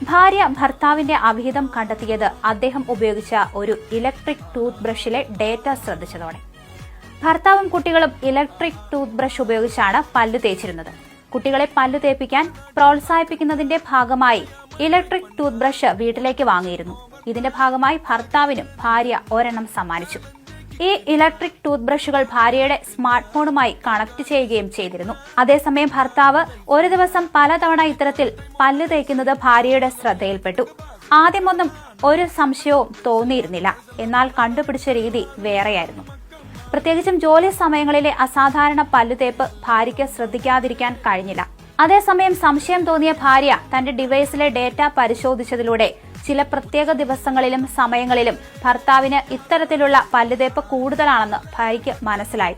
ഭാര്യ ഭർത്താവിന്റെ അവിഹിതം കണ്ടെത്തിയത് അദ്ദേഹം ഉപയോഗിച്ച ഒരു ഇലക്ട്രിക് ടൂത്ത് ബ്രഷിലെ ഡേറ്റ ശ്രദ്ധിച്ചതോടെ. ഭർത്താവും കുട്ടികളും ഇലക്ട്രിക് ടൂത്ത് ബ്രഷ് ഉപയോഗിച്ചാണ് പല്ലു തേച്ചിരുന്നത്. കുട്ടികളെ പല്ലു തേപ്പിക്കാൻ പ്രോത്സാഹിപ്പിക്കുന്നതിന്റെ ഭാഗമായി ഇലക്ട്രിക് ടൂത്ത് ബ്രഷ് വീട്ടിലേക്ക് വാങ്ങിയിരുന്നു. ഇതിന്റെ ഭാഗമായി ഭർത്താവിനും ഭാര്യ ഒരെണ്ണം സമ്മാനിച്ചു. ഈ ഇലക്ട്രിക് ടൂത്ത് ബ്രഷുകൾ ഭാര്യയുടെ സ്മാർട്ട് ഫോണുമായി കണക്ട് ചെയ്യുകയും ചെയ്തിരുന്നു. അതേസമയം ഭർത്താവ് ഒരു ദിവസം പലതവണ ഇത്തരത്തിൽ പല്ല് തേക്കുന്നത് ഭാര്യയുടെ ശ്രദ്ധയിൽപ്പെട്ടു. ആദ്യമൊന്നും ഒരു സംശയവും തോന്നിയിരുന്നില്ല. എന്നാൽ കണ്ടുപിടിച്ച രീതി വേറെയായിരുന്നു. പ്രത്യേകിച്ചും ജോലി സമയങ്ങളിലെ അസാധാരണ പല്ലുതേപ്പ് ഭാര്യയ്ക്ക് ശ്രദ്ധിക്കാതിരിക്കാൻ കഴിഞ്ഞില്ല. അതേസമയം സംശയം തോന്നിയ ഭാര്യ തന്റെ ഡിവൈസിലെ ഡേറ്റ പരിശോധിച്ചതിലൂടെ ചില പ്രത്യേക ദിവസങ്ങളിലും സമയങ്ങളിലും ഭർത്താവിന് ഇത്തരത്തിലുള്ള പല്ലുതേപ്പ് കൂടുതലാണെന്ന് ഭാര്യയ്ക്ക് മനസ്സിലായി.